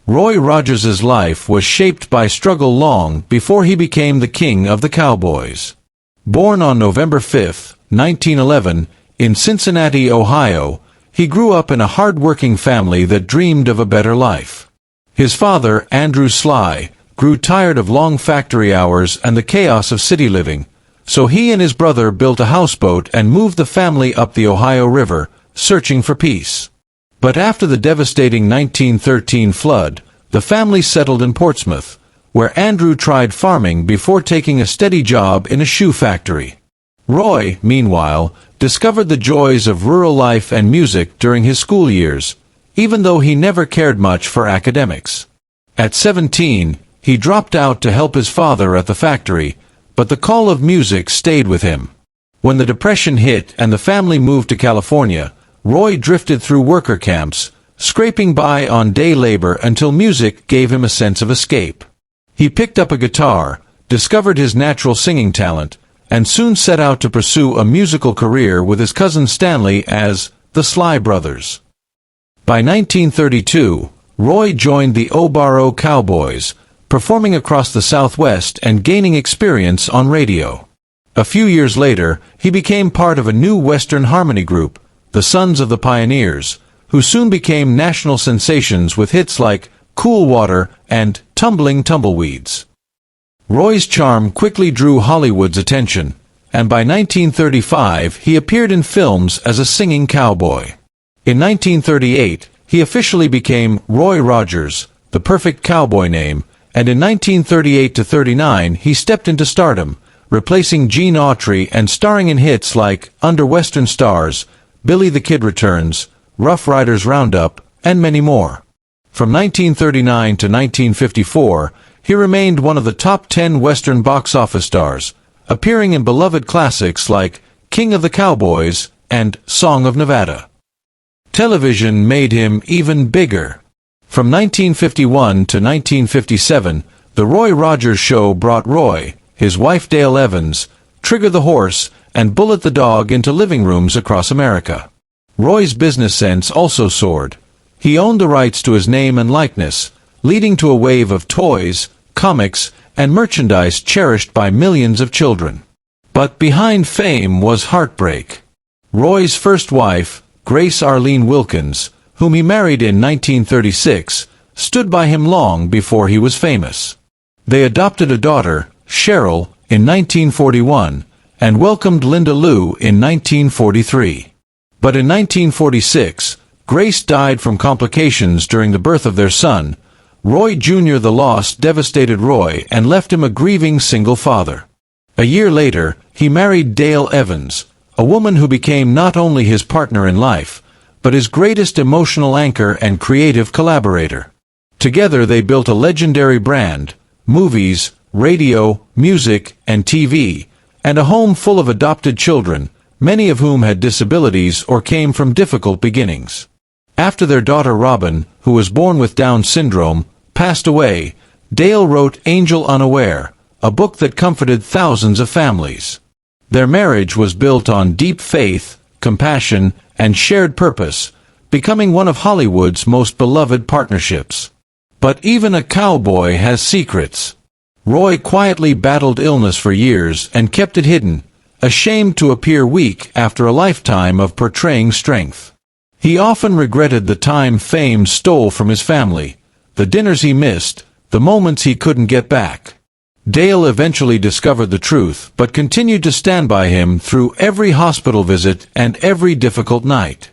Roy Rogers' life was shaped by struggle long before he became the king of the Cowboys. Born on November 5, 1911, in Cincinnati, Ohio, he grew up in a hard-working family that dreamed of a better life. His father, Andrew Sly, grew tired of long factory hours and the chaos of city living, so he and his brother built a houseboat and moved the family up the Ohio River, searching for peace. But after the devastating 1913 flood, the family settled in Portsmouth, where Andrew tried farming before taking a steady job in a shoe factory. Roy, meanwhile, discovered the joys of rural life and music during his school years, even though he never cared much for academics. At 17, he dropped out to help his father at the factory, but the call of music stayed with him. When the Depression hit and the family moved to California, Roy drifted through worker camps, scraping by on day labor until music gave him a sense of escape. He picked up a guitar, discovered his natural singing talent, and soon set out to pursue a musical career with his cousin Stanley as the Sly Brothers. By 1932, Roy joined the Obaro Cowboys, performing across the Southwest and gaining experience on radio. A few years later, he became part of a new Western harmony group, the Sons of the Pioneers, who soon became national sensations with hits like Cool Water and Tumbling Tumbleweeds. Roy's charm quickly drew Hollywood's attention, and by 1935 he appeared in films as a singing cowboy. In 1938, he officially became Roy Rogers, the perfect cowboy name, and in 1938-39 he stepped into stardom, replacing Gene Autry and starring in hits like Under Western Stars, Billy the Kid Returns, Rough Riders Roundup, and many more. From 1939 to 1954, he remained one of the top 10 Western box office stars, appearing in beloved classics like King of the Cowboys and Song of Nevada. Television made him even bigger. From 1951 to 1957, The Roy Rogers Show brought Roy, his wife Dale Evans, Trigger the Horse, and Bullet the Dog into living rooms across America. Roy's business sense also soared. He owned the rights to his name and likeness, leading to a wave of toys, comics, and merchandise cherished by millions of children. But behind fame was heartbreak. Roy's first wife, Grace Arlene Wilkins, whom he married in 1936, stood by him long before he was famous. They adopted a daughter, Cheryl, in 1941, and welcomed Linda Lou in 1943. But in 1946, Grace died from complications during the birth of their son. Roy Jr. The loss devastated Roy and left him a grieving single father. A year later, he married Dale Evans, a woman who became not only his partner in life, but his greatest emotional anchor and creative collaborator. Together they built a legendary brand, movies, radio, music, and TV, and a home full of adopted children, many of whom had disabilities or came from difficult beginnings. After their daughter Robin, who was born with Down syndrome, passed away, Dale wrote Angel Unaware, a book that comforted thousands of families. Their marriage was built on deep faith, compassion, and shared purpose, becoming one of Hollywood's most beloved partnerships. But even a cowboy has secrets. Roy quietly battled illness for years and kept it hidden, ashamed to appear weak after a lifetime of portraying strength. He often regretted the time fame stole from his family, the dinners he missed, the moments he couldn't get back. Dale eventually discovered the truth but continued to stand by him through every hospital visit and every difficult night.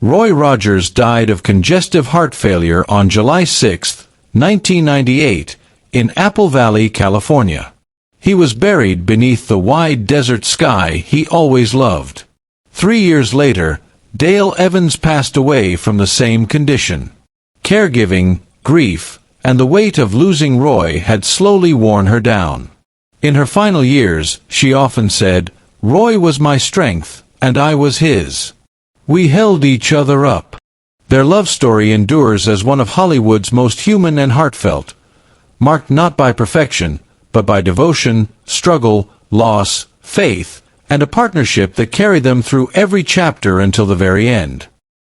Roy Rogers died of congestive heart failure on July 6, 1998, in Apple Valley, California. He was buried beneath the wide desert sky he always loved. 3 years later, Dale Evans passed away from the same condition. Caregiving, grief, and the weight of losing Roy had slowly worn her down. In her final years, she often said, "Roy was my strength, and I was his. We held each other up." Their love story endures as one of Hollywood's most human and heartfelt, marked not by perfection, but by devotion, struggle, loss, faith, and a partnership that carried them through every chapter until the very end.